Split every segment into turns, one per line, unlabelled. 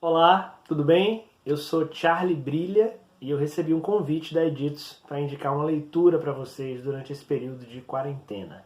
Olá, tudo bem? Eu sou Charlie Brilha e eu recebi um convite da Edits para indicar uma leitura para vocês durante esse período de quarentena.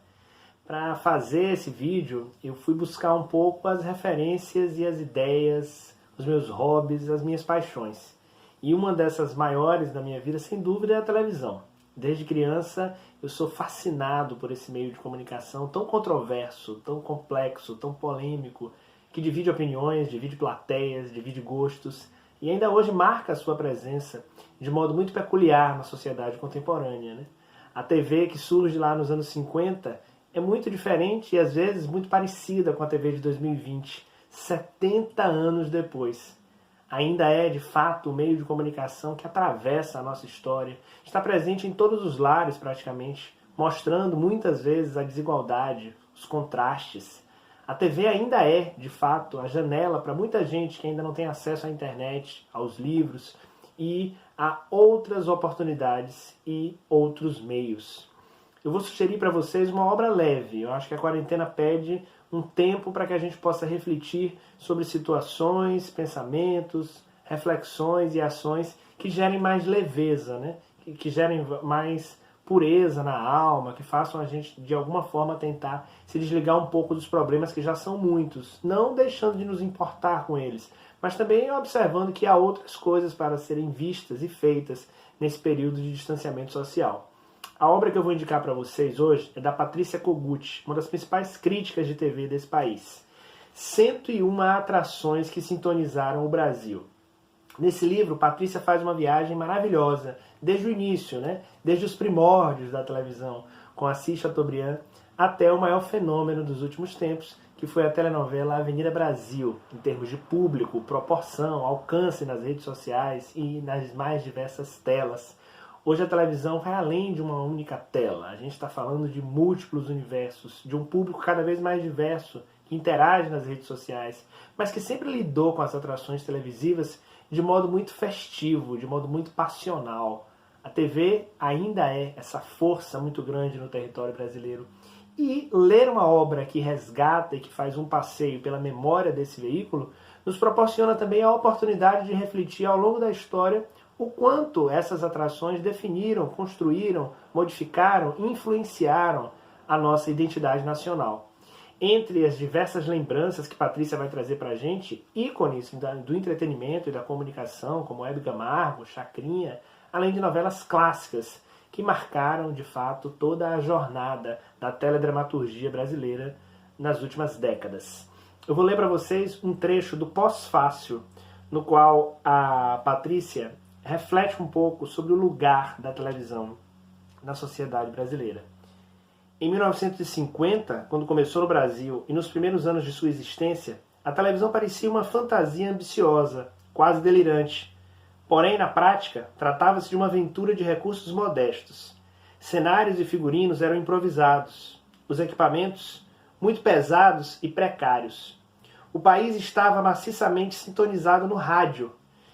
Para fazer esse vídeo, eu fui buscar um pouco as referências e as ideias, os meus hobbies, as minhas paixões. E uma dessas maiores da minha vida, sem dúvida, é a televisão. Desde criança, eu sou fascinado por esse meio de comunicação tão controverso, tão complexo, tão polêmico, que divide opiniões, divide plateias, divide gostos, e ainda hoje marca a sua presença de modo muito peculiar na sociedade contemporânea, né? A TV que surge lá nos anos 50 é muito diferente e às vezes muito parecida com a TV de 2020, 70 anos depois. Ainda é, de fato, o meio de comunicação que atravessa a nossa história, está presente em todos os lares praticamente, mostrando muitas vezes a desigualdade, os contrastes. A TV ainda é, de fato, a janela para muita gente que ainda não tem acesso à internet, aos livros e a outras oportunidades e outros meios. Eu vou sugerir para vocês uma obra leve. Eu acho que a quarentena pede um tempo para que a gente possa refletir sobre situações, pensamentos, reflexões e ações que gerem mais leveza, né? Que gerem mais pureza na alma, que façam a gente, de alguma forma, tentar se desligar um pouco dos problemas que já são muitos, não deixando de nos importar com eles, mas também observando que há outras coisas para serem vistas e feitas nesse período de distanciamento social. A obra que eu vou indicar para vocês hoje é da Patrícia Kogut, uma das principais críticas de TV desse país. 101 atrações que sintonizaram o Brasil. Nesse livro, Patrícia faz uma viagem maravilhosa, desde o início, né? Desde os primórdios da televisão, com Assis Chateaubriand, até o maior fenômeno dos últimos tempos, que foi a telenovela Avenida Brasil, em termos de público, proporção, alcance nas redes sociais e nas mais diversas telas. Hoje a televisão vai além de uma única tela. A gente está falando de múltiplos universos, de um público cada vez mais diverso, que interage nas redes sociais, mas que sempre lidou com as atrações televisivas de modo muito festivo, de modo muito passional. A TV ainda é essa força muito grande no território brasileiro. E ler uma obra que resgata e que faz um passeio pela memória desse veículo nos proporciona também a oportunidade de refletir ao longo da história o quanto essas atrações definiram, construíram, modificaram, influenciaram a nossa identidade nacional. Entre as diversas lembranças que Patrícia vai trazer para a gente, ícones do entretenimento e da comunicação, como Hebe Camargo, Chacrinha, além de novelas clássicas que marcaram, de fato, toda a jornada da teledramaturgia brasileira nas últimas décadas. Eu vou ler para vocês um trecho do Pós-Fácil, no qual a Patrícia reflete um pouco sobre o lugar da televisão na sociedade brasileira. Em 1950, quando começou no Brasil e nos primeiros anos de sua existência, a televisão parecia uma fantasia ambiciosa, quase delirante. Porém, na prática, tratava-se de uma aventura de recursos modestos. Cenários e figurinos eram improvisados. Os equipamentos, muito pesados e precários. O país estava maciçamente sintonizado no rádio,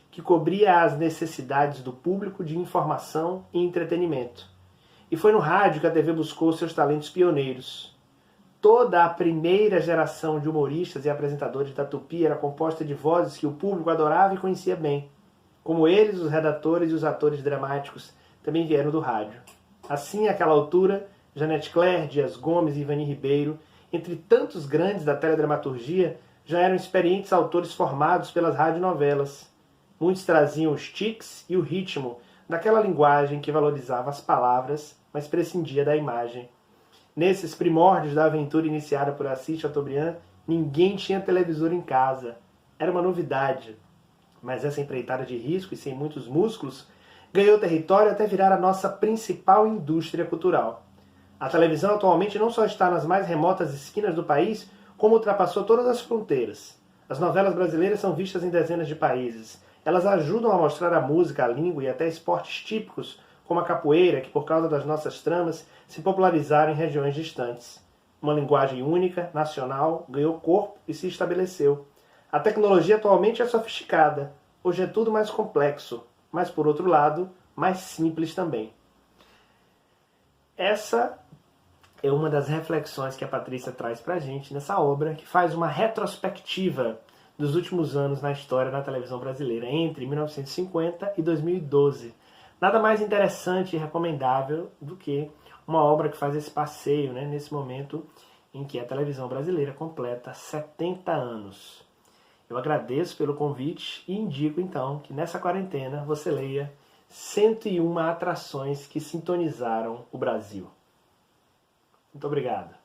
que cobria as necessidades do público de informação e entretenimento. E foi no rádio que a TV buscou seus talentos pioneiros. Toda a primeira geração de humoristas e apresentadores da Tupi era composta de vozes que o público adorava e conhecia bem. Como eles, os redatores e os atores dramáticos também vieram do rádio. Assim, àquela altura, Janete Claire, Dias Gomes e Ivani Ribeiro, entre tantos grandes da teledramaturgia, já eram experientes autores formados pelas radionovelas. Muitos traziam os tics e o ritmo daquela linguagem que valorizava as palavras, mas prescindia da imagem. Nesses primórdios da aventura iniciada por Assis Chateaubriand, ninguém tinha televisor em casa. Era uma novidade. Mas essa empreitada de risco e sem muitos músculos ganhou território até virar a nossa principal indústria cultural. A televisão atualmente não só está nas mais remotas esquinas do país, como ultrapassou todas as fronteiras. As novelas brasileiras são vistas em dezenas de países. Elas ajudam a mostrar a música, a língua e até esportes típicos, como a capoeira, que por causa das nossas tramas se popularizaram em regiões distantes. Uma linguagem única, nacional, ganhou corpo e se estabeleceu. A tecnologia atualmente é sofisticada. Hoje é tudo mais complexo, mas por outro lado, mais simples também. Essa é uma das reflexões que a Patrícia traz para a gente nessa obra, que faz uma retrospectiva dos últimos anos na história da televisão brasileira, entre 1950 e 2012. Nada mais interessante e recomendável do que uma obra que faz esse passeio, né, nesse momento em que a televisão brasileira completa 70 anos. Eu agradeço pelo convite e indico então que nessa quarentena você leia 101 atrações que sintonizaram o Brasil. Muito obrigado.